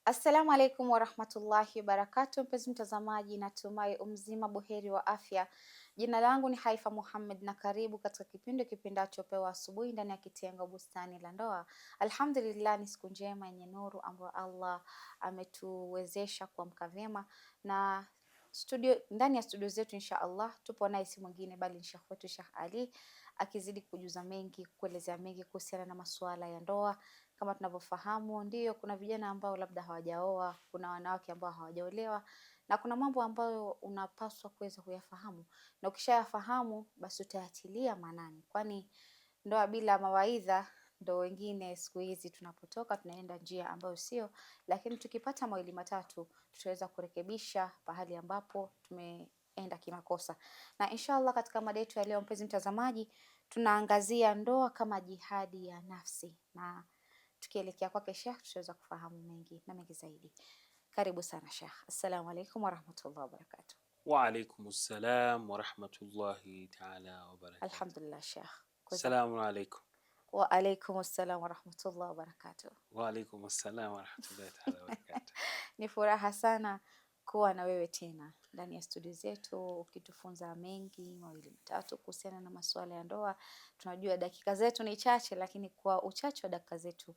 Assalamu alaikum warahmatullahi wabarakatuh. Mpenzi mtazamaji, natumai umzima buheri wa afya. Jina langu ni Haifa Muhammad na karibu katika kipindi kipindacho Pewa Asubuhi ndani ya kitengo Bustani la Ndoa. Alhamdulillah, ni siku njema yenye nuru ambayo Allah ametuwezesha kuamka vyema, na ndani ya studio zetu insha Allah tupo naye si mwingine bali ni Sheikh wetu Sheikh Ali, akizidi kujuza mengi, kuelezea mengi kuhusiana na masuala ya ndoa. Kama tunavyofahamu, ndio kuna vijana ambao labda hawajaoa, kuna wanawake ambao hawajaolewa, na kuna mambo ambayo unapaswa kuweza kuyafahamu, na ukishayafahamu basi utayatilia maanani, kwani ndoa bila mawaidha, ndo wengine siku hizi tunapotoka tunaenda njia ambayo sio, lakini tukipata mawili matatu tutaweza kurekebisha pahali ambapo tumeenda kimakosa. Na inshallah katika mada yetu ya leo, mpenzi mtazamaji, tunaangazia ndoa kama jihadi ya nafsi, na tukielekea kwake Sheikh tutaweza kufahamu mengi na mengi zaidi. Karibu sana Sheikh. Assalamu alaikum warahmatullahi wabarakatuh. Wa alaikum assalam wa rahmatullahi ta'ala wa barakatuh. Alhamdulillah Sheikh. Assalamu alaikum. Wa alaikum assalam warahmatullahi wabarakatuh. Wa alaikum assalam wa rahmatullahi ta'ala wa barakatuh. Ni furaha sana kuwa na wewe tena ndani ya studio zetu ukitufunza mengi mawili matatu kuhusiana na masuala ya ndoa. Tunajua dakika zetu ni chache, lakini kwa uchache wa dakika zetu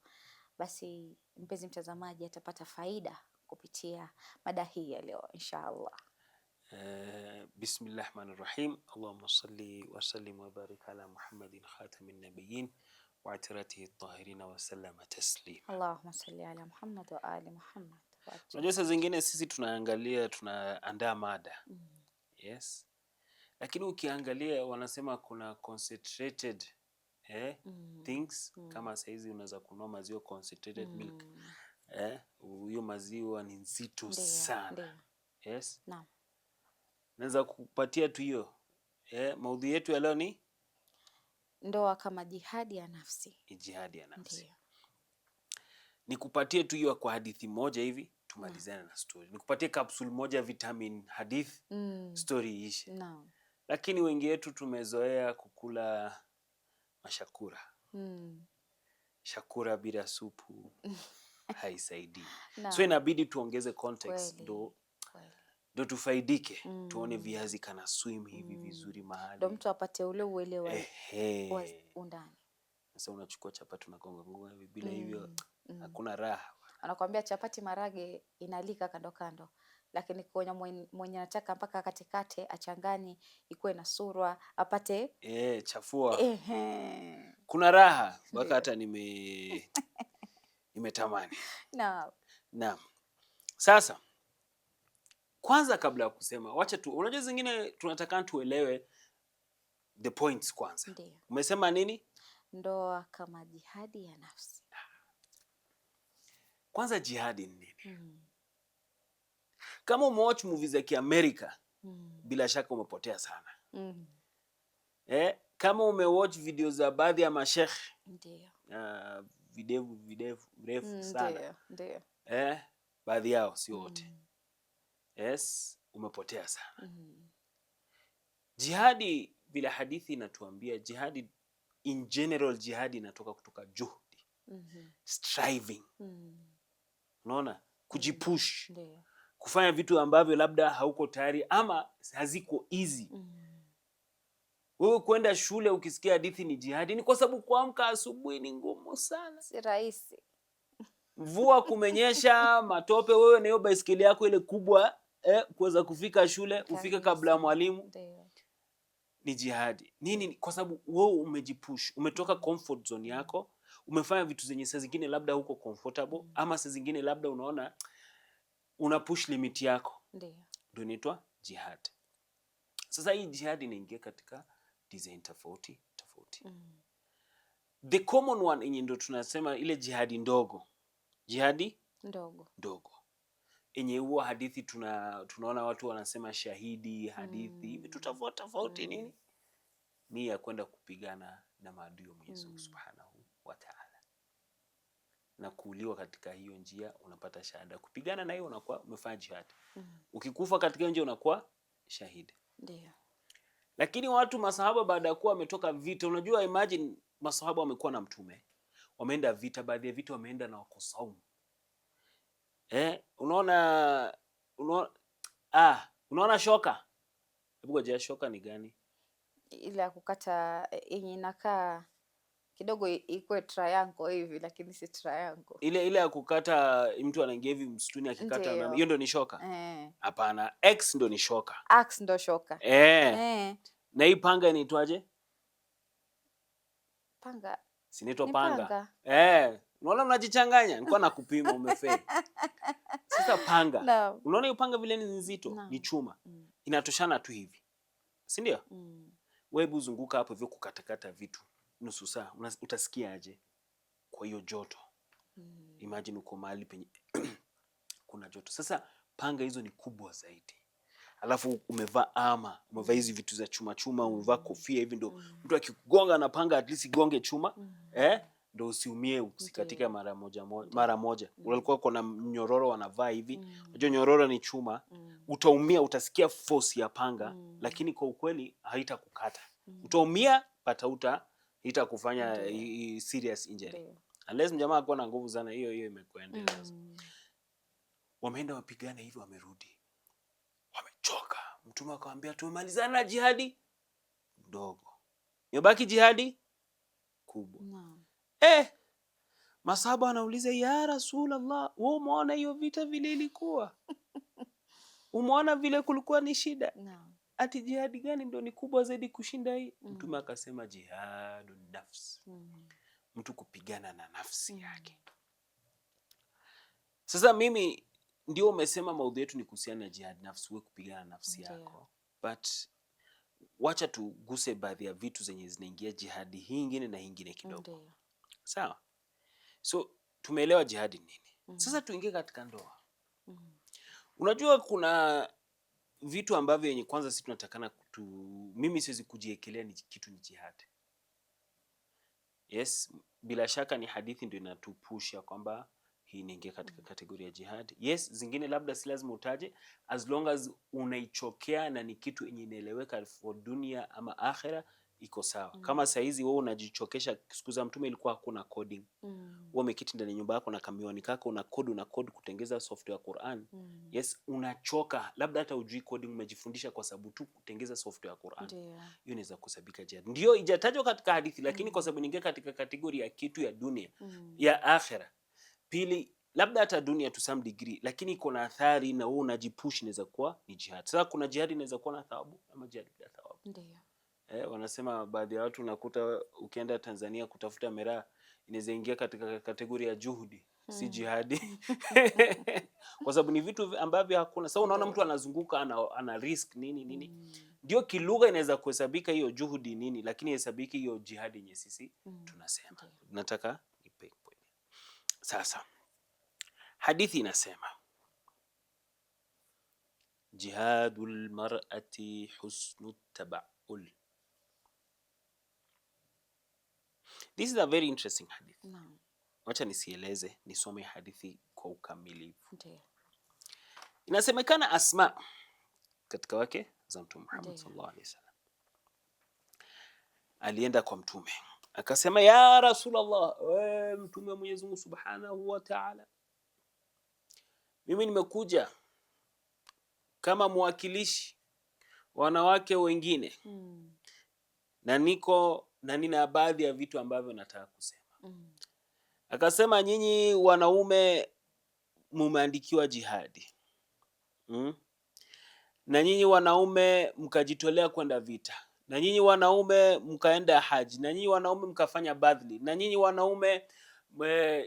basi mpenzi mtazamaji atapata faida kupitia mada hii ya leo inshallah. Bismillahir Rahmanir Rahim. Allahumma salli wa sallim wa barik ala Muhammadin khatamin nabiyyin wa atiratihi at-tahirin wa sallama taslima. Allahumma salli ala Muhammad wa ali Muhammad. Unajua saa zingine sisi tunaandaa mada. Yes. Lakini ukiangalia wanasema kuna concentrated things kama saizi unaweza kununua maziwa concentrated milk. Hiyo maziwa ni nzito sana. Yes. Naam. Naweza kupatia tu hiyo. Maudhui yetu ya leo ni ndoa kama jihadi ya nafsi. Jihadi ya nafsi. Ndiyo. Nikupatie tu hiyo kwa hadithi moja hivi tumalizane na story. Nikupatie capsule moja vitamin hadith story iishe. Naam. Lakini wengi wetu tumezoea kukula mashakura. Shakura bila supu haisaidii. So inabidi tuongeze context ndo tufaidike. Tuone viazi kana swim hivi vizuri mahali. Ndo mtu apate ule uelewa wa undani. Sasa unachukua chapati unagonga hivi bila hivyo hakuna raha. Anakuambia chapati marage inalika kando kando, lakini kwa mwenye anataka mpaka katikati achanganye ikuwe na surwa apate chafua. Kuna raha mpaka hata nimetamani. Naam. Sasa kwanza kabla ya kusema wacha tu, unajua zingine tunataka tuelewe the points kwanza. Ndiyo. Umesema nini? Ndoa kama jihadi ya nafsi. Kwanza jihadi ni nini? Kama umewatch movies za Kiamerika bila shaka umepotea sana. Kama umewatch video za baadhi ya mashekh videvu refu sana. Ndiyo. Baadhi yao si wote. Yes, umepotea sana. Jihadi bila hadithi inatuambia jihadi in general, jihadi inatoka kutoka juhudi. Striving. Unaona? Kujipush. Kufanya vitu ambavyo labda hauko tayari ama haziko easy. Wewe kwenda shule ukisikia hadithi ni jihadi, ni kwa sababu kuamka asubuhi ni ngumu sana. Si rahisi. Mvua kumenyesha, matope, wewe na hiyo baiskeli yako ile kubwa kuweza kufika shule, ufike kabla mwalimu. Ni jihadi. Nini? Kwa sababu wewe umejipush, umetoka comfort zone yako, umefanya vitu zenye saa zingine labda huko comfortable ama saa zingine labda unaona una push limit yako. Ndio inaitwa jihad. Sasa hii jihad inaingia katika design tofauti. The common one yenye ndo tunasema ile jihadi ndogo. Jihadi ndogo. Yenye huwa hadithi tunaona watu wanasema shahidi, hadithi, vitu tofauti nini? Ni ya kwenda kupigana na maadui wa Mwenyezi Mungu Subhanahu wa Ta'ala. Na kuuliwa katika hiyo njia unapata shahada. Kupigana na hiyo unakuwa umefanya jihad. Ukikufa katika hiyo njia unakuwa shahidi. Ndio. Lakini watu masahaba baada ya kuwa wametoka vita, unajua imagine masahaba wamekuwa na mtume. Wameenda vita, baadhi ya vita wameenda na wako saumu. Unaona unaona shoka? Hebu ngoja, shoka ni gani? Ile ya kukata yenye inakaa kidogo ikuwe triangle hivi, lakini si triangle. Ile ya kukata, mtu anaingia hivi msituni akikata na hiyo ndio ni shoka? Hapana, X ndio ni shoka. Axe ndio shoka. Na hii panga inaitwaje? Panga. Si inaitwa panga? Unaona unajichanganya, nilikuwa nakupima umefeli. Sasa panga. No. Unaona hiyo panga vile ni nzito? No. Ni chuma. Inatoshana tu hivi. Si ndio? Wewe uzunguka hapo hivyo kukatakata vitu nusu saa, utasikia aje kwa hiyo joto? Imagine uko mahali penye kuna joto. Sasa panga hizo ni kubwa zaidi. Alafu umevaa hizi vitu za chuma, umevaa kofia hivi, ndo mtu akikugonga na panga at least igonge chuma, ndo usiumie, usikatika mara moja. Walikuwa kuna nyororo wanavaa hivi. Unajua nyororo ni chuma, utaumia, utasikia force ya panga, lakini kwa ukweli haitakukata. Utaumia but haitakufanya serious injury. Unless mjamaa akuwa na nguvu sana, hiyo imekuendelea. Wameenda wapigana hivi, wamerudi. Wamechoka. Mtume akamwambia tumemalizana na jihadi ndogo, imebaki jihadi kubwa. Masahaba anauliza, ya Rasulullah, wewe umeona hiyo vita vile ilikuwa? Umeona vile kulikuwa ni shida? Ati jihadi gani ndio ni kubwa zaidi kushinda hii? Mtume akasema jihadun nafs. Mtu kupigana na nafsi yake. Sasa mimi ndio umesema maudhui yetu ni kuhusiana na jihad nafsi, wewe kupigana na nafsi yako. But wacha tuguse baadhi ya vitu zenye zinaingia jihadi hii nyingine na nyingine kidogo. Sawa? So tumeelewa jihadi nini. Sasa tuingie katika ndoa. Unajua kuna vitu ambavyo yenye kwanza sisi tunatakana mimi siwezi kujiekelea ni kitu ni jihad. Yes, bila shaka ni hadithi ndio inatupusha kwamba hii inaingia katika kategoria ya jihad. Yes, zingine labda si lazima utaje, as long as unaichokea na ni kitu yenye inaeleweka for dunia ama akhera, iko sawa. Kama saizi wewe unajichokesha, siku za Mtume ilikuwa hakuna coding. Wewe umeketi ndani nyumba yako na kamiwani kako una code kutengeza software ya Qur'an. Yes, unachoka, labda hata ujui coding, umejifundisha kwa sababu tu kutengeza software ya Qur'an. Hiyo inaweza kusabika jihad. Ndio ijatajwa katika hadithi, lakini kwa sababu inaingia katika kategoria ya kitu ya dunia, ya akhera. Pili, labda hata dunia to some degree, lakini iko na athari na wewe unajipush, inaweza kuwa ni jihad. Sasa kuna jihad inaweza kuwa na thawabu ama jihad bila thawabu. Ndio. Wanasema baadhi ya watu unakuta ukienda Tanzania kutafuta miraa inaweza ingia katika kategoria ya juhudi, si jihadi. Kwa sababu ni vitu ambavyo hakuna. Sasa unaona mtu anazunguka ana risk nini. Ndio kilugha inaweza kuhesabika hiyo juhudi nini, lakini hesabiki hiyo jihadi yenye sisi tunasema. Nataka nipe point. Sasa hadithi inasema jihadul mar'ati husnut taba'ul. This is a very interesting hadith. Wacha nisieleze, nisome hadithi kwa ukamilifu. Inasemekana Asma katika wake za Mtume Muhammad sallallahu alaihi wasallam alienda kwa Mtume akasema, ya Rasulullah, Mtume wa Mwenyezi Mungu Subhanahu wa Ta'ala, mimi nimekuja kama mwakilishi wanawake wengine na nina baadhi ya vitu ambavyo nataka kusema. Akasema, nyinyi wanaume mumeandikiwa jihadi. Na nyinyi wanaume mkajitolea kwenda vita. Na nyinyi wanaume mkaenda haji. Na nyinyi wanaume mkafanya badhli. Na nyinyi wanaume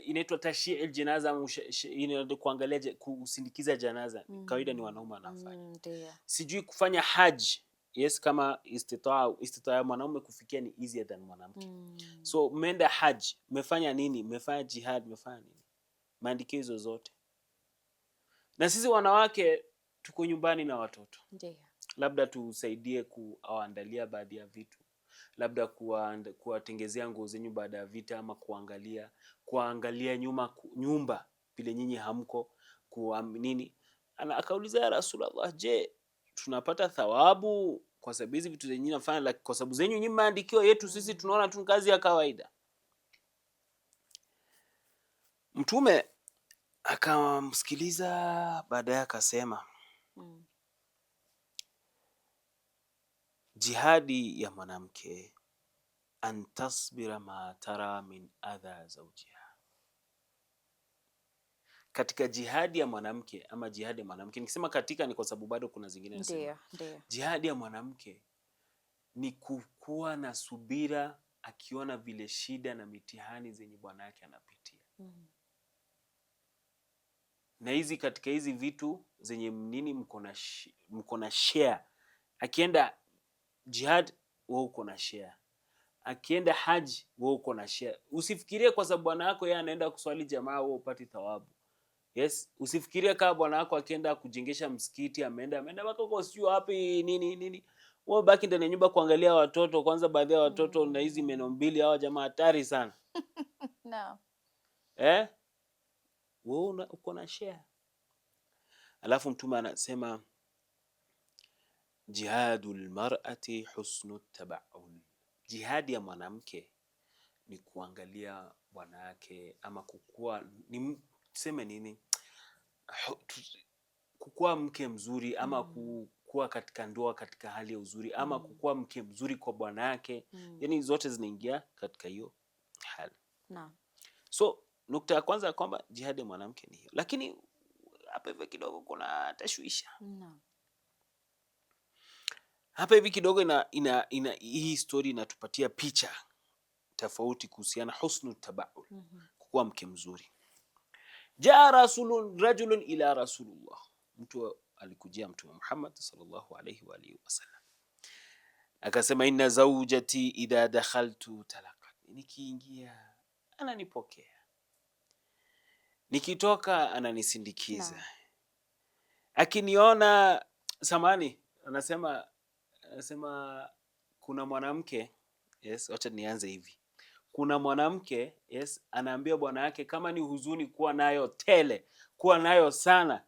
inaitwa tashyi'il janaza, kuangalia kusindikiza janaza. Kawaida ni wanaume wanafanya. Sijui kufanya haji. Yes, kama istitaa mwanaume kufikia ni easier than mwanamke. So mmeenda haji, mmefanya nini? Mmefanya jihad, mmefanya nini? Maandikio hizo zote. Na sisi wanawake tuko nyumbani na watoto. Labda tusaidie kuwaandalia baadhi ya vitu. Labda kuwatengezea nguo zenyu baada ya vita, ama kuangalia nyumba vile nyinyi hamko nini. Akauliza, ya Rasulullah, je, tunapata thawabu kwa sababu hizi vitu zenyewe nafanya, kwa sababu zenyu nyinyi maandikio yetu sisi tunaona tu kazi ya kawaida? Mtume Akamsikiliza, baadaye akasema jihadi ya mwanamke an tasbira ma tara min adha zawjiha. Katika jihadi ya mwanamke ama jihadi ya mwanamke, nikisema katika ni kwa sababu bado kuna zingine nasema. Ndio. Jihadi ya mwanamke ni kukuwa na subira akiona vile shida na mitihani zenye bwana yake anapitia. Na hizi katika hizi vitu zenye nini mko na share. Akienda jihad wewe uko na share. Akienda haji wewe uko na share. Usifikirie kwa sababu bwana yako yeye anaenda kuswali jamaa wewe upati thawabu. Yes, usifikirie kama bwana yako akienda kujengesha msikiti ameenda mpaka kwa sio wapi nini. Wewe baki ndani ya nyumba kuangalia watoto, kwanza baadhi ya watoto na hizi meno mbili hawa jamaa hatari sana. No. Wewe uko na share. Alafu Mtume anasema jihadul mar'ati husnu tabaul. Jihadi ya mwanamke ni kuangalia bwana yake ama kukua tuseme nini? Kukua mke mzuri ama kukua katika ndoa katika hali ya uzuri ama kukua mke mzuri kwa bwana yake. Yani zote zinaingia katika hiyo hali. Naam. So nukta ya kwanza kwamba jihadi ya mwanamke ni hiyo. Lakini hapa hivi kidogo kuna tashwisha. Naam. Hapa hivi kidogo hii story inatupatia picha tofauti kuhusiana husnu tabaul. Kukua mke mzuri. Jaa rajulun ila rasulullah. Mtu alikujia Mtume Muhammad sallallahu alayhi wa alihi wasallam. Akasema inna zawjati idha dakhaltu talaqat. Nikiingia ananipokea. Nikitoka ananisindikiza. Akiniona samani anasema kuna mwanamke, yes, acha nianze hivi. Kuna mwanamke, yes, anaambia bwana yake kama ni huzuni kuwa nayo tele, kuwa nayo sana.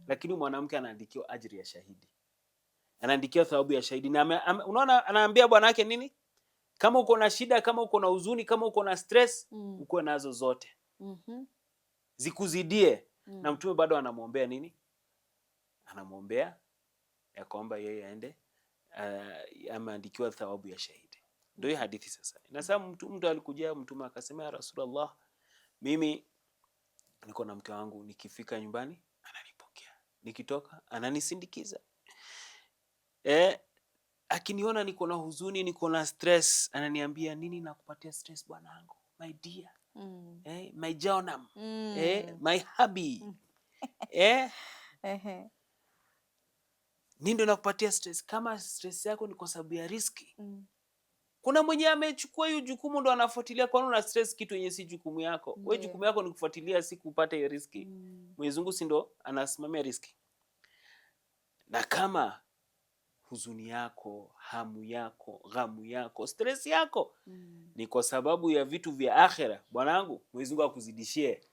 Lakini mwanamke anaandikiwa ajiri ya shahidi. Anaandikiwa thawabu ya shahidi. Na unaona anaambia bwana yake nini? Kama uko na shida, kama uko na huzuni, kama uko na stress, uko nazo zote. Zikuzidie. Na Mtume bado anamwombea nini? Anamwombea ya kwamba yeye aende ameandikiwa thawabu ya shahidi. Ndio hii hadithi sasa. Inasema mtu alikujia Mtume akasema ya Rasulullah, mimi niko na mke wangu, nikifika nyumbani ananipokea. Nikitoka ananisindikiza. Akiniona niko na huzuni, niko na stress, ananiambia nini nakupatia stress bwanangu? My dear. My jonam. My hubby. Nini ndo nakupatia stress? Kama stress yako ni kwa sababu ya riski. Kuna mwenye amechukua hiyo jukumu ndo anafuatilia. Kwa nini una stress kitu yenye si jukumu yako? Wewe jukumu yako ni kufuatilia, si kupata hiyo riski. Mwenyezi Mungu si ndo anasimamia riski. Na kama huzuni yako, hamu yako, ghamu yako, stress yako ni kwa sababu ya vitu vya akhera, bwanangu, Mwenyezi Mungu akuzidishie.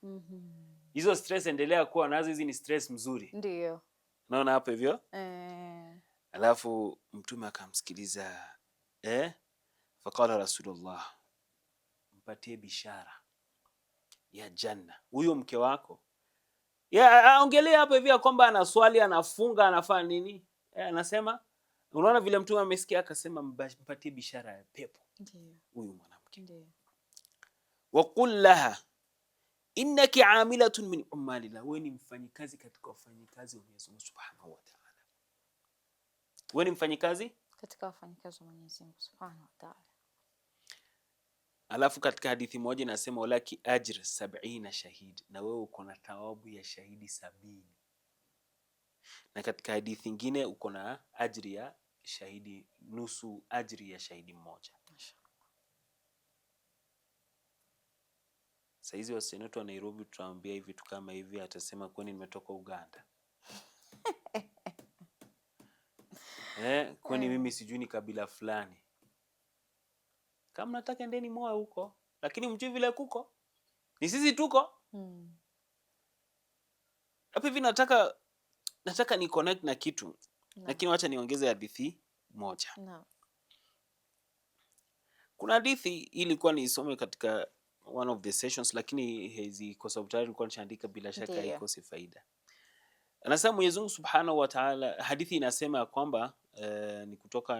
Hizo stress endelea kuwa nazo, hizi ni stress mzuri. Ndio. Naona hapo hivyo? Alafu Mtume akamsikiliza. Faqala Rasulullah, mpatie bishara ya janna huyo mke wako. Aongelea hapo hivi kwamba anaswali, anafunga, anafanya nini? Anasema unaona vile Mtume amesikia akasema mpatie bishara ya pepo. Ndio. Huyu mwanamke. Ndio. Wa qul laha innaki amilatun min umalillah. Wewe ni mfanyikazi katika wafanyikazi wa Mwenyezi Mungu Subhanahu wa Ta'ala. Wewe ni mfanyikazi katika wafanyikazi wa Mwenyezi Mungu Subhanahu wa Ta'ala. Alafu katika hadithi moja inasema walaki ajr 70 shahid. Na wewe uko na thawabu ya shahidi 70. Na katika hadithi nyingine uko na ajri ya shahidi, nusu ajri ya shahidi mmoja. Saizi wa seneta wa Nairobi tunaambia hivi tu kama hivi, atasema kwani nimetoka Uganda. Kwani mimi sijui ni kabila fulani. Kama nataka endeni moyo huko, lakini mjui vile kuko. Ni sisi tuko. Hapo hivi nataka ni connect na kitu. Lakini wacha niongeze hadithi moja. Kuna hadithi ilikuwa niisome katika one of the sessions, lakini hizi kwa sababu tayari nilikuwa nishaandika, bila shaka haikosi faida. Anasema Mwenyezi Mungu Subhanahu wa Ta'ala, hadithi inasema kwamba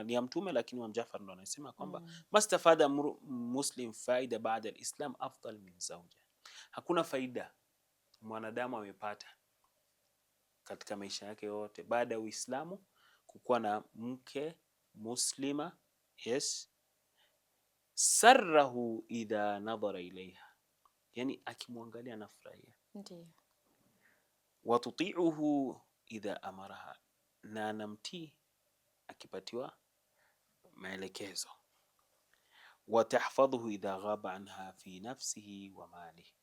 ni ya Mtume, lakini Imam Jafar ndo anasema kwamba mastafada muslim faida baada al-islam afdal min zawja. Hakuna faida mwanadamu amepata katika maisha yake yote baada ya Uislamu kukuwa na mke muslima, yes, sarrahu idha nadhara ilaiha, yani akimwangalia anafurahia. Ndiyo. Watuti'uhu idha amaraha, na anamtii akipatiwa maelekezo. Watahfadhuhu idha ghaba anha fi nafsihi wa malihi,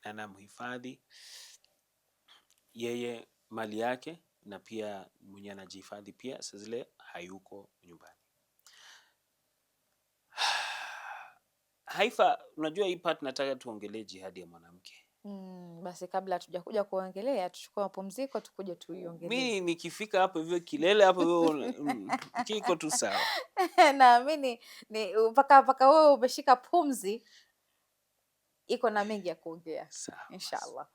na anamhifadhi yeye mali yake, na pia mwenye anajihifadhi pia saa zile hayuko nyumbani. Haifa, unajua hii part nataka tuongelee jihadi ya mwanamke. Basi kabla hatujakuja kuongelea, tuchukue mapumziko tukuje tuiongelee. Mimi nikifika hapo hivyo kilele hapo hivyo kiko tu sawa. Naamini ni mpaka wewe umeshika pumzi, iko na mengi ya kuongea inshallah.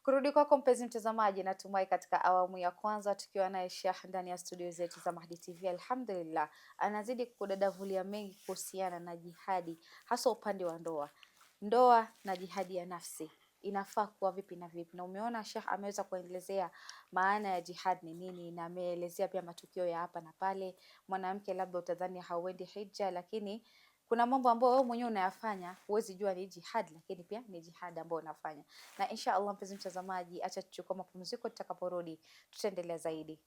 Kurudi kwako mpenzi mtazamaji, natumai katika awamu ya kwanza tukiwa naye Sheikh ndani ya studio zetu za Mahdi TV, alhamdulillah anazidi kudadavulia mengi kuhusiana na jihadi, hasa upande wa ndoa na jihadi ya nafsi inafaa kuwa vipi na vipi. Na umeona Sheikh ameweza kuelezea maana ya jihad ni nini, na ameelezea pia matukio ya hapa na pale. Mwanamke labda utadhani hauendi hija, lakini kuna mambo ambayo wewe mwenyewe unayafanya huwezi jua ni jihad, lakini pia ni jihad ambayo unafanya. Na insha Allah mpenzi mtazamaji, acha tuchukue mapumziko, tutakaporudi tutaendelea zaidi.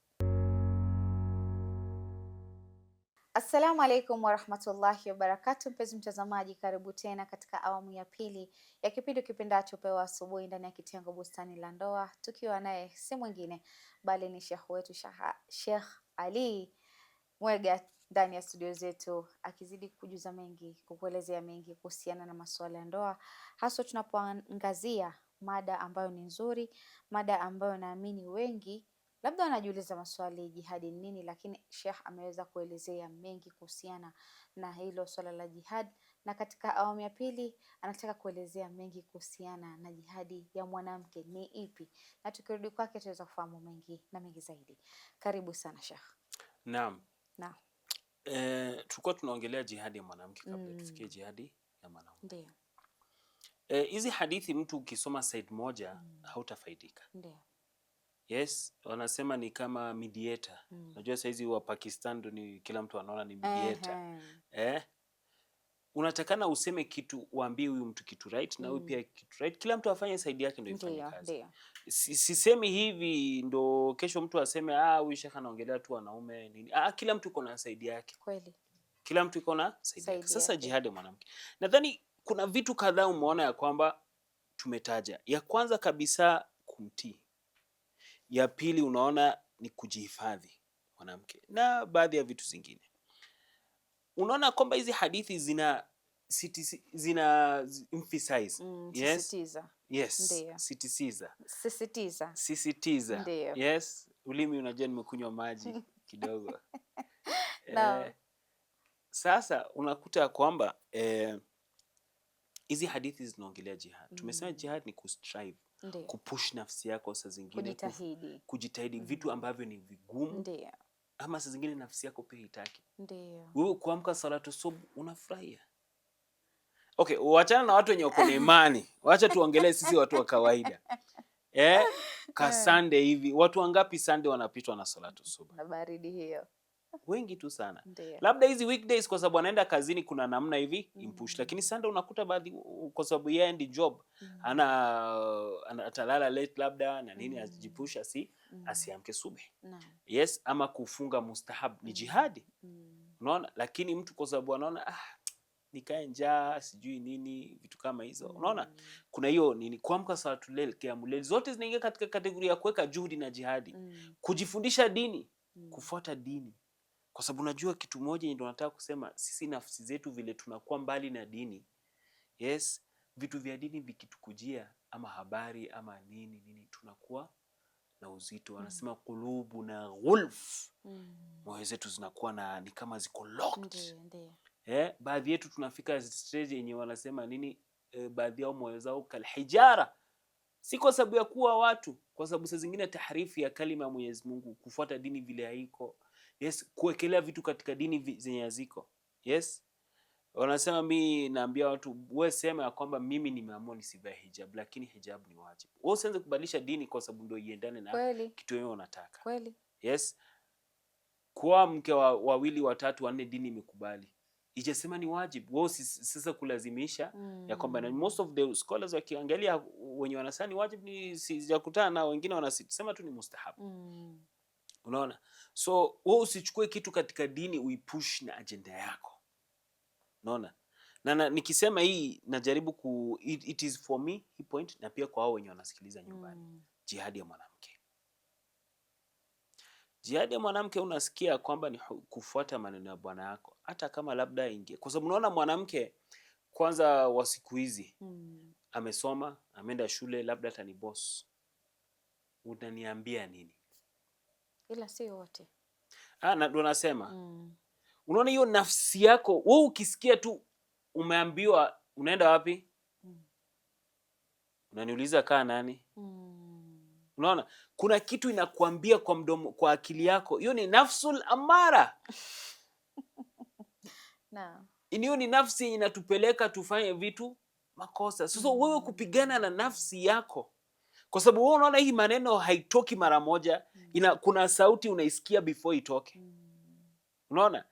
Assalamu alaikum warahmatullahi wabarakatuh. Mpenzi mtazamaji, karibu tena katika awamu ya pili ya kipindi kipendacho Pewa Asubuhi ndani ya kitengo Bustani la Ndoa, tukiwa naye si mwingine bali ni Sheikh wetu Sheikh Ali Mwega ndani ya studio zetu, akizidi kujuza mengi, kukuelezea mengi kuhusiana na masuala ya ndoa, hasa tunapoangazia mada ambayo ni nzuri, mada ambayo naamini wengi labda wanajiuliza maswali jihadi ni nini, lakini Sheikh ameweza kuelezea mengi kuhusiana na hilo swala la jihad, na katika awamu ya pili anataka kuelezea mengi kuhusiana na jihadi ya mwanamke ni ipi, na tukirudi kwake tutaweza kufahamu mengi na mengi zaidi. Karibu sana Sheikh. Naam. Tulikuwa tunaongelea jihadi ya mwanamke kabla tufikie jihadi ya mwanaume. Ndio. Hizi hadithi mtu ukisoma side moja hautafaidika. Ndio. Yes, wanasema ni kama mediator. Unajua saizi wa Pakistan ni kila mtu anaona ni mediator. Unatakana useme kitu, uambie huyu mtu kitu right na huyu pia kitu right. Kila mtu afanye side yake ndio ifanye kazi. Sisemi hivi ndo kesho mtu aseme huyu Sheikh anaongelea tu wanaume nini. Kila mtu yuko na side yake. Kweli. Kila mtu yuko na side yake. Sasa jihad ya mwanamke, nadhani kuna vitu kadhaa umeona ya kwamba tumetaja. Ya kwanza kabisa kumtii. Ya pili unaona ni kujihifadhi mwanamke, na baadhi ya vitu zingine. Unaona kwamba hizi hadithi zina emphasize. Yes, sisitiza. Yes, ulimi unajua nimekunywa maji kidogo. Sasa unakuta kwamba hizi hadithi zinaongelea jihad. Tumesema jihad ni kustrive, kupush nafsi yako, saa zingine kujitahidi vitu ambavyo ni vigumu. Ndiyo. Ama saa zingine nafsi yako pia itaki. Ndiyo. Wewe kuamka salatu subuh unafurahia. Okay, uachana na watu wenye wako na imani. Wacha tuongelee sisi watu wa kawaida. Sunday hivi, watu wangapi Sunday wanapitwa na salatu subuh? Na baridi hiyo. Wengi tu sana. Ndiyo. Labda hizi weekdays kwa sababu anaenda kazini kuna namna hivi impush, lakini Sunday unakuta baadhi kwa sababu yeye ndi job atalala late labda na nini ajipush asiamke subuhi. Yes, ama kufunga mustahab ni jihadi. Unaona, lakini mtu kwa sababu anaona nikae njaa sijui nini vitu kama hizo. Unaona kuna hiyo nini, kuamka salatu layl, qiyamul layl, zote zinaingia katika kategoria ya kuweka juhudi na jihadi. Kujifundisha dini, kufuata dini. Kwa sababu unajua kitu moja ndio nataka kusema, sisi nafsi zetu vile tunakuwa mbali na dini. Yes, vitu vya dini vikitukujia ama habari ama nini tunakuwa na uzito. Wanasema kulubu na ghulf. Moyo zetu zinakuwa na ni kama ziko locked. Baadhi yetu tunafika stage yenye wanasema nini, baadhi yao moyo zao kalhijara, si kwa sababu ya kuwa watu, kwa sababu saa zingine tahrifu ya kalima ya Mwenyezi Mungu, kufuata dini vile haiko, yes, kuwekelea vitu katika dini zenye haziko, yes. Wanasema, mimi naambia watu, wewe sema ya kwamba mimi nimeamua nisivae hijab, lakini hijab ni wajibu. Wewe usianze kubadilisha dini kwa sababu ndio iendane na kitu wewe unataka. Kweli. Yes. Kwa mke wawili watatu wanne dini imekubali, ijasema ni wajibu. Wewe sasa kulazimisha ya kwamba, na most of the scholars wakiangalia wenye wanasema ni wajibu, ni sijakutana na wengine wanasema tu ni mustahabu. Unaona? So wewe usichukue kitu katika dini uipush na agenda yako. Unaona? Na nikisema hii najaribu it is for me hii point, na pia kwa hao wenye wanasikiliza nyumbani. Jihadi ya mwanamke. Jihadi ya mwanamke unasikia kwamba ni kufuata maneno ya bwana yako, hata kama labda ingie, kwa sababu unaona mwanamke kwanza wa siku hizi amesoma, ameenda shule, labda hata ni boss. Unaniambia nini? Ila si wote. Na ndo nasema unaona hiyo nafsi yako wewe, ukisikia tu umeambiwa unaenda wapi, unaniuliza kaa nani? Unaona, kuna kitu inakuambia kwa mdomo, kwa akili yako, hiyo ni nafsul amara. Hiyo ni nafsi inatupeleka tufanye vitu makosa. Sasa wewe kupigana na nafsi yako, kwa sababu wewe unaona hii maneno haitoki mara moja, kuna sauti unaisikia before itoke. Unaona,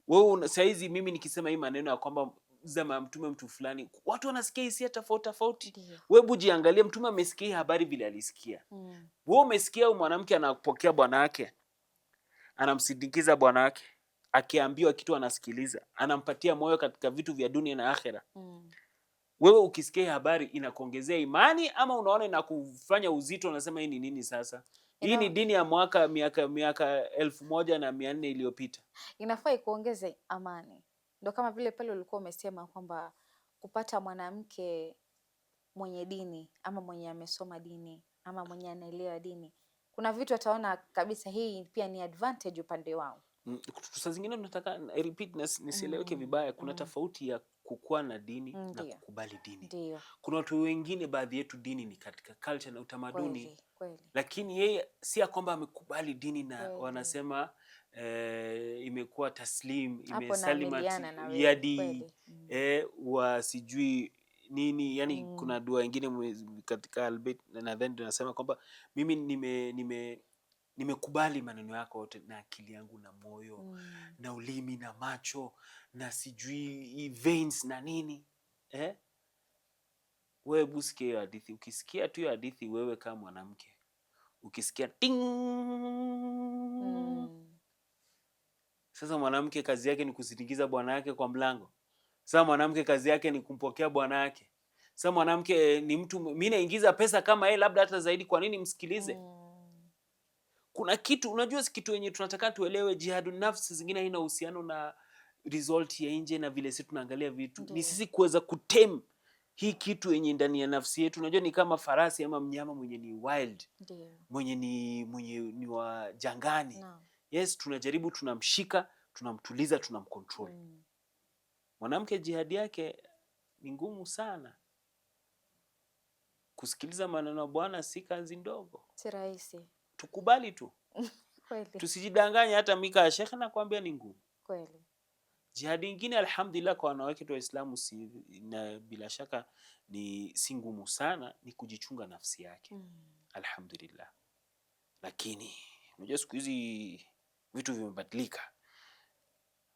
wewe saizi mimi nikisema hii maneno ya kwamba zama mtume mtu fulani, watu wanasikia hisia tofauti tofauti. Wewe bujiangalie, mtume amesikia habari vile alisikia. Wewe umesikia mwanamke anapokea bwana wake, anamsindikiza bwana wake, akiambiwa kitu anasikiliza, anampatia moyo katika vitu vya dunia na akhera. Wewe ukisikia habari inakuongezea imani ama unaona inakufanya uzito, unasema hii ni nini sasa? Hii ni dini ya miaka 1400 iliyopita. Inafaa ikuongeze amani. Ndio kama vile pale ulikuwa umesema kwamba kupata mwanamke mwenye dini ama mwenye amesoma dini ama mwenye anaelewa dini, kuna vitu ataona kabisa hii pia ni advantage upande wao. Saa zingine nataka repeat nisieleweke vibaya, kuna tofauti ya kukua na dini na kukubali dini. Ndiyo. Kuna watu wengine, baadhi yetu dini ni katika culture na utamaduni. Kweli. Lakini yeye si ya kwamba amekubali dini na wanasema imekuwa taslim, imesalimat yadi wa sijui nini, yani kuna dua nyingine katika Albeit nadhani tunasema kwamba mimi nimekubali maneno yako yote na akili yangu na moyo na ulimi na macho na sijui veins na nini. Wewe busikia hiyo hadithi, ukisikia tu hiyo hadithi wewe kama mwanamke, ukisikia ting, sasa mwanamke kazi yake ni kusindikiza bwana yake kwa mlango. Sasa mwanamke kazi yake ni kumpokea bwana yake. Sasa mwanamke ni mtu, mimi naingiza pesa kama yeye, labda hata zaidi, kwa nini msikilize? Kuna kitu, unajua kitu yenye tunataka tuelewe, jihadu nafsi zingine haina uhusiano na result ya nje na vile sisi tunaangalia vitu. Ni sisi kuweza kutem hii kitu yenye ndani ya nafsi yetu. Unajua ni kama farasi ama mnyama mwenye ni wild. Mwenye ni wa jangani. Yes, tunajaribu, tunamshika, tunamtuliza, tunamcontrol. Mwanamke jihadi yake ni ngumu sana. Kusikiliza maneno ya Bwana si kazi ndogo. Si rahisi. Tukubali tu. Kweli. Tusijidanganye, hata Mika ya Sheikh nakwambia ni ngumu. Kweli. Jihadi nyingine alhamdulillah kwa wanawake wa Waislamu na bila shaka si ngumu sana, ni kujichunga nafsi yake. Alhamdulillah. Lakini unajua siku hizi vitu vimebadilika.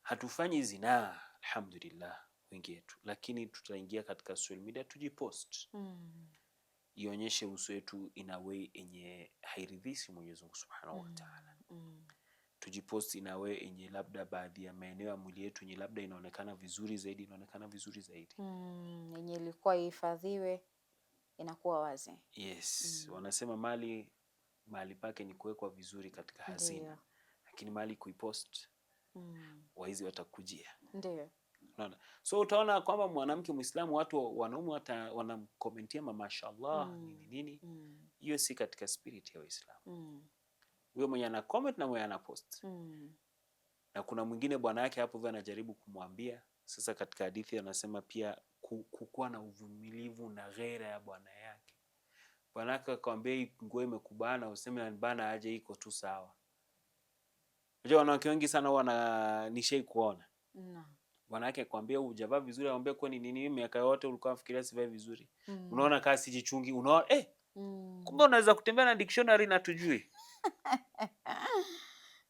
Hatufanyi zinaa alhamdulillah wengi wetu, lakini tutaingia katika social media tujipost. Ionyeshe uso wetu in a way yenye hairidhishi Mwenyezi Mungu Subhanahu wa Ta'ala. Tujipost in a way yenye labda baadhi ya maeneo ya mwili yetu yenye labda inaonekana vizuri zaidi, yenye ilikuwa ihifadhiwe inakuwa wazi. Yes. Wanasema mali pake ni kuwekwa vizuri katika hazina. Lakini mali kuipost waizi watakujia. Ndio. Unaona? So utaona kwamba mwanamke Muislamu, watu wanaume wanamkomentia mashallah nini. Hiyo si katika spirit ya Uislamu. Huyo mwenye ana comment na mwenye ana post. Na kuna mwingine bwana yake hapo vile anajaribu kumwambia. Sasa katika hadithi anasema pia kukuwa na uvumilivu na ghera ya bwana yake. Bwana yake akwambia hii nguo imekubana, useme anibana aje, iko tu sawa. Unajua wanawake wengi sana huwa nishai kuona. Bwana yake akwambia hujavaa vizuri, anambia kwa nini miaka yote ulikuwa unafikiria sivai vizuri? Unaona kama sijichungi, unaona kumbe unaweza kutembea na dictionary na tujui.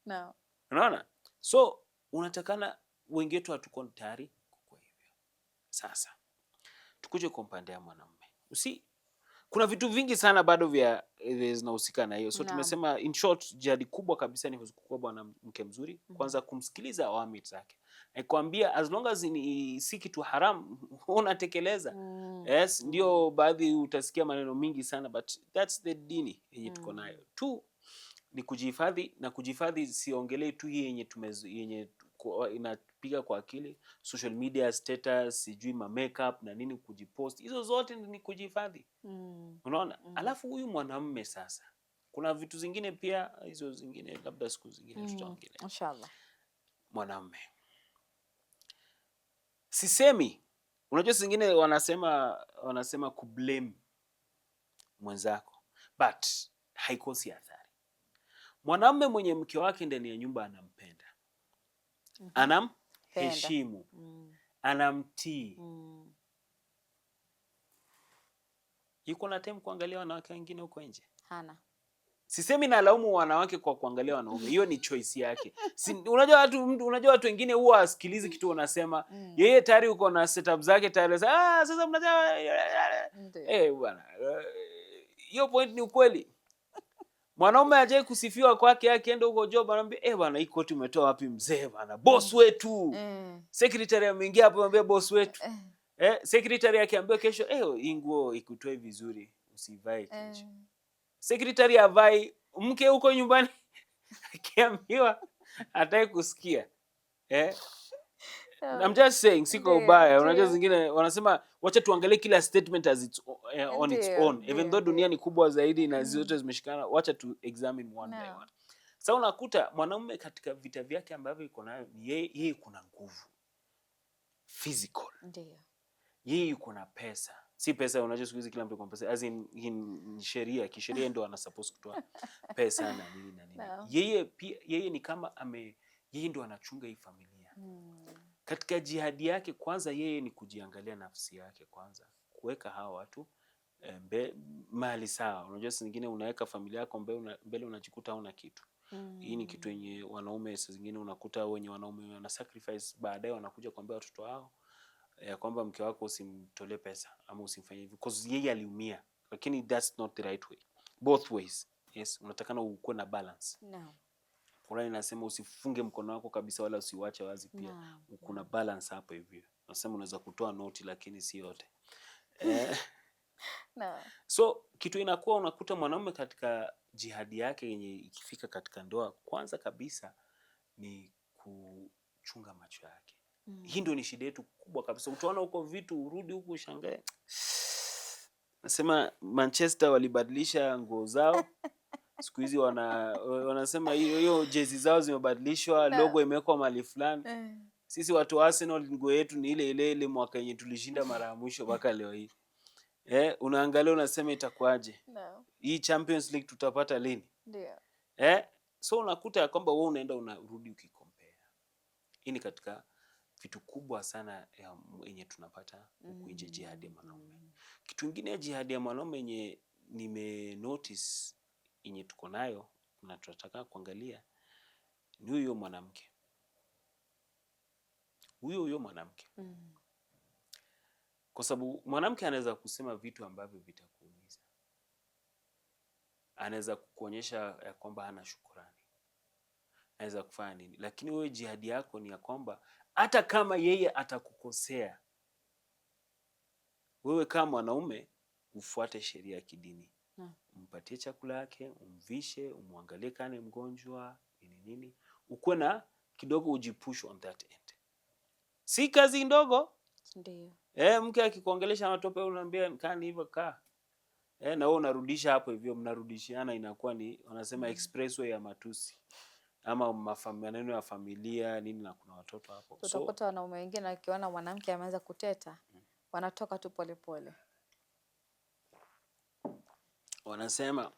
No. Unaona? So unatakana wengi wetu hatuko tayari kwa hivyo. Sasa tukuje kwa upande wa mwanamume. Kuna vitu vingi sana bado vya zinahusika na hiyo. So tumesema in short, jihadi kubwa kabisa ni kuwa mwanamke mzuri. Kwanza kumsikiliza awamri zake. Nikwambia as long as si kitu haram unatekeleza. Yes, ndio baadhi utasikia maneno mingi sana, but that's the dini yenye tuko nayo. Tu ni kujihifadhi, na kujihifadhi siongelee tu hii yenye inapiga kwa akili, social media status, sijui makeup na nini, kujipost, hizo zote ni kujihifadhi. Unaona? Alafu huyu mwanamume sasa, kuna vitu zingine pia, hizo zingine labda siku zingine tutaongelea inshallah. Mwanamume, sisemi, unajua zingine wanasema kublame mwenzako, but haikosi athari. Mwanamume mwenye mke wake ndani ya nyumba anampenda, anamheshimu, anamtii, yuko na time kuangalia wanawake wengine huko nje? Hana. Sisemi na laumu wanawake kwa kuangalia wanaume, hiyo ni choice yake. Unajua watu wengine huwa asikilizi kitu unasema, yeye tayari uko na setup zake tayari. Sasa mnasema bwana, hiyo point ni ukweli. Mwanaume ajaye kusifiwa kwake akienda huko job anambia bwana, hii koti umetoa wapi mzee bwana? Boss wetu. Secretary ameingia hapo anambia boss wetu. Secretary akiambiwa kesho hii nguo ikutoe vizuri usivae kesho. Secretary avai, mke huko nyumbani akiambiwa hataki kusikia. I'm just saying, siko ubaya. Unajua zingine wanasema wacha tuangalie kila statement as on its own. Even though dunia ni kubwa zaidi na zote zimeshikana, wacha tu examine one by one. Sasa unakuta mwanamume katika vita vyake ambavyo iko nayo, yeye kuna nguvu physical. Ndio. Yeye yuko na pesa. Si pesa, unajua siku hizi kila mtu kuna pesa. As in kisheria ndio ana suppose kutoa pesa na nini na nini. Yeye ni kama yeye ndio anachunga hii familia. Katika jihadi yake kwanza, yeye ni kujiangalia nafsi yake kwanza, kuweka hawa watu mali sawa. Unajua saa nyingine unaweka familia yako mbele unajikuta huna kitu. Hii ni kitu yenye wanaume saa nyingine unakuta wenye wanaume wana sacrifice, baadaye wanakuja kuambia watoto wao ya kwamba mke wako usimtolee pesa ama usimfanyie hivi because yeye aliumia, lakini that's not the right way. Both ways. Yes, unatakana ukuwe na balance. No. Qur'an inasema usifunge mkono wako kabisa wala usiwache wazi pia. Kuna balance hapo hivyo. Nasema unaweza kutoa noti lakini si yote. No. So kitu inakuwa unakuta mwanamume katika jihadi yake yenye ikifika katika ndoa, kwanza kabisa ni kuchunga macho yake. Hii ndio ni shida yetu kubwa kabisa. Utaona huko vitu urudi huko ushangae. Nasema Manchester walibadilisha nguo zao. Siku hizi wanasema hiyo jezi zao zimebadilishwa, logo imewekwa mahali fulani. Sisi watu wa Arsenal nguo yetu ni ile mwaka yenye tulishinda mara ya mwisho mpaka leo hii. Unaangalia unasema itakuaje? No. Hii Champions League tutapata lini? Ndio. So unakuta kwamba wewe unaenda unarudi ukikompare. Hii ni katika vitu kubwa sana yenye tunapata huku nje, jihadi ya mwanaume. Kitu kingine jihadi ya mwanaume yenye nime notice yenye tuko nayo na tunataka kuangalia ni huyo mwanamke. Huyo mwanamke. Kwa sababu mwanamke anaweza kusema vitu ambavyo vitakuumiza. Anaweza kukuonyesha ya kwamba hana shukrani. Anaweza kufanya nini? Lakini wewe jihadi yako ni ya kwamba hata kama yeye atakukosea, wewe kama mwanaume ufuate sheria ya kidini. Umpatie chakula yake, umvishe, umwangalie kama mgonjwa, nini. Ukuwe na kidogo ujipush on that end. Si kazi ndogo. Ndio. Mke akikuongelesha matope unamwambia kani hivyo kaa. Na wewe unarudisha hapo hivyo, mnarudishiana, inakuwa ni wanasema expressway ya matusi. Ama maneno ya familia nini, na kuna watoto hapo. Utakuta wanaume wengine akiona mwanamke ameanza kuteta, wanatoka tu polepole. Wanasema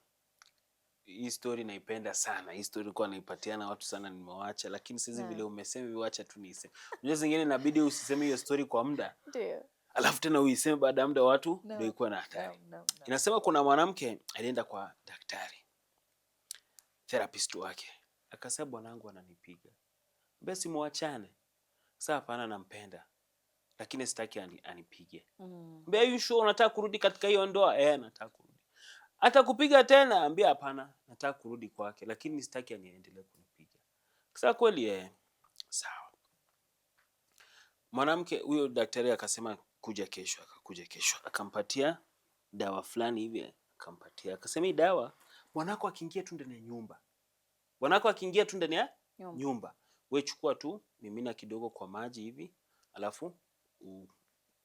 hii story naipenda sana. Hii story kwa naipatiana watu sana, nimewacha, lakini sisi vile umesema viwacha tu niseme. Unajua zingine inabidi usiseme hiyo story kwa muda. Ndio. Alafu tena uiseme baada ya muda watu ndio iko na hatari. Inasema kuna mwanamke alienda kwa daktari, therapist wake. Akasema bwanangu ananipiga. Basi muachane. Sasa hapana, nampenda, lakini sitaki anipige. Mbona you sure unataka kurudi katika hiyo ndoa? Nataka kurudi. Hata kupiga tena? Ambia hapana, nataka kurudi kwake, lakini sitaki aniendelee kunipiga. Sasa kweli sawa. Mwanamke huyo daktari akasema kuja kesho, akakuja kesho. Akampatia dawa fulani hivi, akampatia. Akasema hii dawa mwanako akiingia tu ndani ya nyumba. Mwanako akiingia tu ndani ya nyumba. Wewe chukua tu, mimina kidogo kwa maji hivi, alafu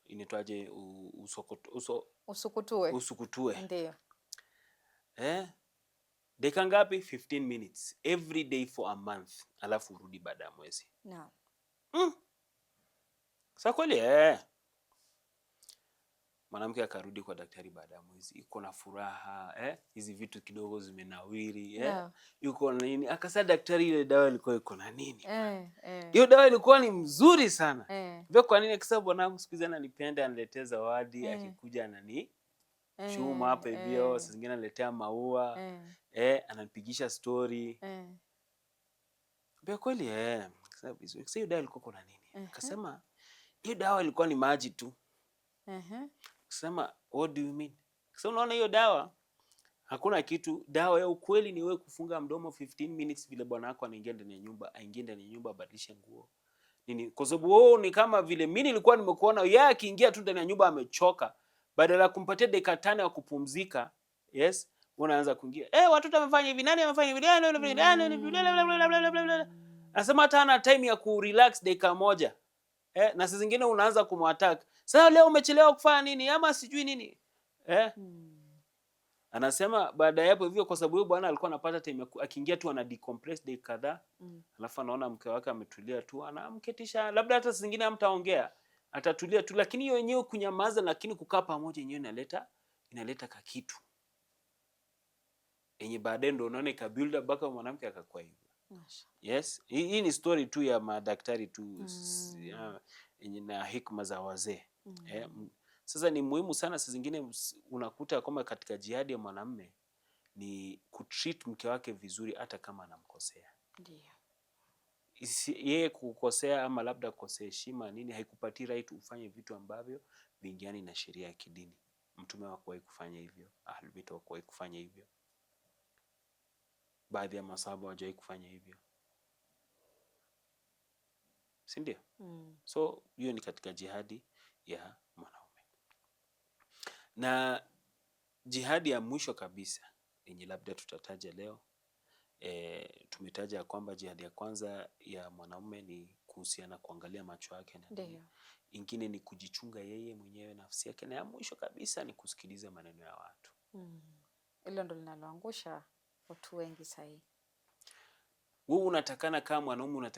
inaitwaje, usukutue. Ndio. Dakika ngapi? 15 minutes every day for a month, alafu urudi baada ya mwezi. Naam. Sasa kweli mwanamke akarudi kwa daktari baada ya mwezi, iko na furaha, hizi vitu kidogo zimenawiri, yuko na nini. Akasema daktari, ile dawa ilikuwa iko na nini? Hiyo dawa ilikuwa ni mzuri sana. Vile kwa nini? Akasema bwanangu siku hizi ananipenda, aniletea zawadi, akikuja anani chuma hapa hivyo, saa zingine analetea maua, ananipigisha story. Vile kweli akasema vizuri. Sasa hiyo dawa ilikuwa iko na nini? Akasema hiyo dawa ilikuwa ni maji tu. Kusema what do you mean? Sasa unaona hiyo dawa hakuna kitu. Dawa ya ukweli ni wewe kufunga mdomo 15 minutes vile bwana wako anaingia ndani ya nyumba, aingie ndani ya nyumba, abadilishe nguo. Nini? Kwa sababu wewe ni kama vile mimi nilikuwa nimekuona yeye akiingia tu ndani ya nyumba amechoka. Badala ya kumpatia dakika 5 ya kupumzika, unaanza kuingia. Watoto wamefanya hivi, nani amefanya hivi? Anasema hata hana time ya ku relax dakika moja. Na saa zingine unaanza kumattack. Sasa leo umechelewa kufanya nini? Ama sijui nini. Anasema baada ya hapo hivyo, kwa sababu huyo bwana alikuwa anapata time akiingia tu ana decompress dakika kadhaa. Alafu anaona mke wake ametulia tu, anamketisha, labda hata saa zingine hamtaongea, atatulia tu, lakini hiyo yenyewe kunyamaza, lakini kukaa pamoja yenyewe inaleta kakitu. Yenye baadaye ndio unaona ka build up mpaka mwanamke akakuwa hivyo. Yes, hii ni story tu ya madaktari tu yenye na hikma za wazee. Sasa ni muhimu sana, saa zingine unakuta kama katika jihadi ya mwanamume ni kutreat mke wake vizuri hata kama anamkosea. Ndio. Yeye kukosea ama labda kukosea heshima nini haikupati right ufanye vitu ambavyo vingiani na sheria ya kidini. Mtume hakuwahi kufanya hivyo, Ahlul Bayt hawakuwahi kufanya hivyo. Baadhi ya masahaba hawajawahi kufanya hivyo. Si ndio? So hiyo ni katika jihadi ya mwanaume. Na jihadi ya mwisho kabisa yenye labda tutataja leo, tumetaja kwamba jihadi ya kwanza ya mwanaume ni kuhusiana kuangalia macho yake, na ingine ni kujichunga yeye mwenyewe nafsi yake, na ya mwisho kabisa ni kusikiliza maneno ya watu. Hilo ndo linaloangusha watu wengi sahihi. Wewe unatakana kama mwanaume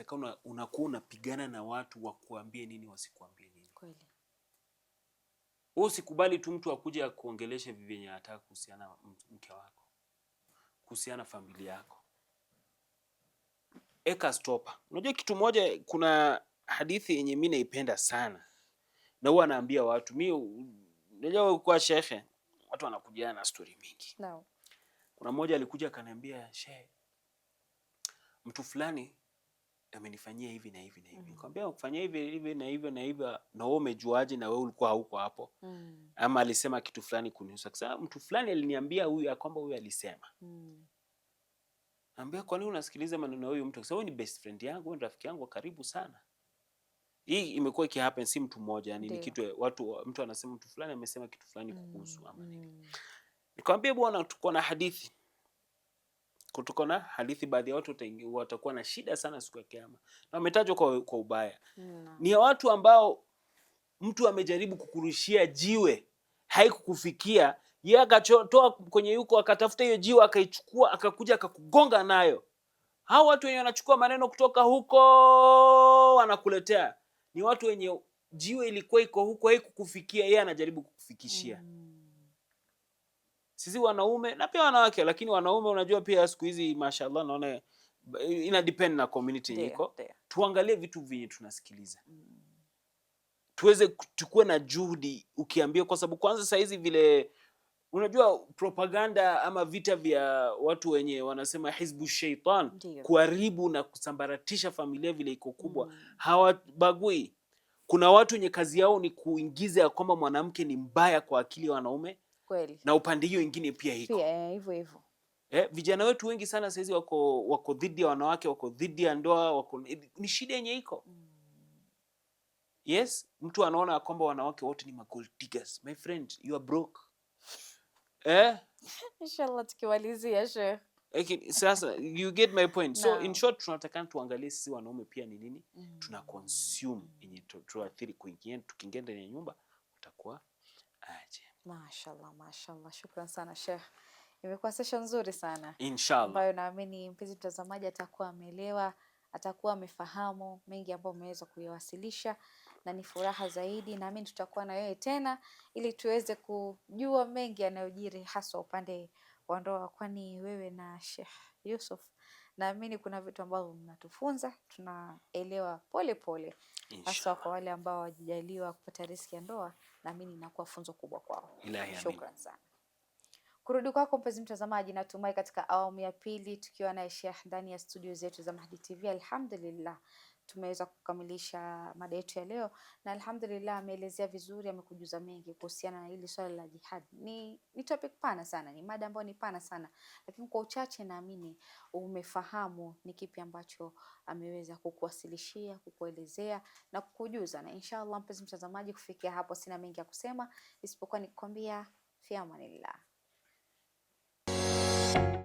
unakuwa unapigana na watu wakuambie nini wasikuambie nini. Kweli. Wewe usikubali tu mtu akuje akuongeleshe vyenye anataka kuhusiana na mke wako, kuhusiana familia yako. Eka stopper. Unajua kitu moja, kuna hadithi yenye mimi naipenda sana. Na huwa naambia watu, mimi unajua kwa shekhe watu wanakuja na story mingi. Kuna mmoja alikuja akaniambia, shehe, mtu fulani amenifanyia hivi na hivi na hivi. Nikamwambia ukifanyia hivi na hivi na hivi, na wewe umejuaje na wewe ulikuwa hauko hapo? Ama alisema kitu fulani kunihusu. Sasa mtu fulani aliniambia huyu kwamba huyu alisema. Naambia kwa nini unasikiliza maneno ya huyu mtu? Sasa huyu ni best friend yangu, ni rafiki yangu karibu sana. Hii imekuwa ikihappen, si mtu mmoja, yani ni kitu mtu anasema mtu fulani amesema kitu fulani kuhusu ama nini. Nikamwambia bwana, tuko na hadithi. Kutoka na hadithi, baadhi ya watu watakuwa na shida sana siku ya kiyama. Na wametajwa kwa ubaya. Ni ya watu ambao mtu amejaribu kukurushia jiwe, haikukufikia. Yeye akatoa kwenye yuko akatafuta hiyo jiwe akaichukua akakuja akakugonga nayo. Hao watu wenye wanachukua maneno kutoka huko wanakuletea ni watu wenye jiwe ilikuwa iko huko haikukufikia, yeye anajaribu kukufikishia. Sisi wanaume na pia wanawake, lakini wanaume unajua pia siku hizi mashallah naona ina depend na community yiko. Tuangalie vitu vingi tunasikiliza. Tuweze kuchukua na juhudi ukiambia, kwa sababu kwanza saa hizi vile unajua propaganda ama vita vya watu wenye wanasema hizbu shaitan, kuharibu na kusambaratisha familia vile iko kubwa, hawabagui. Kuna watu wenye kazi yao ni kuingiza ya kwamba mwanamke ni mbaya kwa akili ya wanaume. Kweli. Na upande hiyo ingine pia iko. Hivyo hivyo. Vijana wetu wengi sana saizi wako dhidi ya wanawake, wako dhidi ya ndoa, ni shida yenye iko. Yes, mtu anaona kwamba wanawake wote ni gold diggers. My friend, you are broke. Inshallah tukiwalizia Sheikh. Okay, sasa you get my point. So in short tunataka tuangalie sisi wanaume pia ni nini tuna consume yenye tuathiri tukiingia ndani ya nyumba utakuwa aje. Mashallah. Shukran sana Sheikh. Imekuwa session nzuri sana. Inshallah. Ambayo naamini mpenzi mtazamaji atakuwa ameelewa, atakuwa amefahamu mengi ambayo umeweza kuyawasilisha, na ni furaha zaidi. Naamini tutakuwa na wewe tena ili tuweze kujua mengi yanayojiri haswa upande wa ndoa, kwani wewe na Sheikh Yusuf naamini kuna vitu ambavyo mnatufunza, tunaelewa pole pole, haswa kwa wale ambao hawajaliwa kupata riziki ya ndoa. Naamini inakuwa funzo kubwa kwao. Shukran sana. Kurudi kwako mpenzi mtazamaji, natumai katika awamu ya pili tukiwa na Sheikh ndani ya studio zetu za Mahdi TV, alhamdulillah tumeweza kukamilisha mada yetu ya leo, na alhamdulillah ameelezea vizuri, amekujuza mengi kuhusiana na hili swala la jihad. Ni topic pana sana, ni mada ambayo ni pana sana, lakini kwa uchache naamini umefahamu ni kipi ambacho ameweza kukuwasilishia, kukuelezea na kukujuza. Na inshallah mpenzi mtazamaji, kufikia hapo sina mengi ya kusema isipokuwa nikwambia fi amanillah.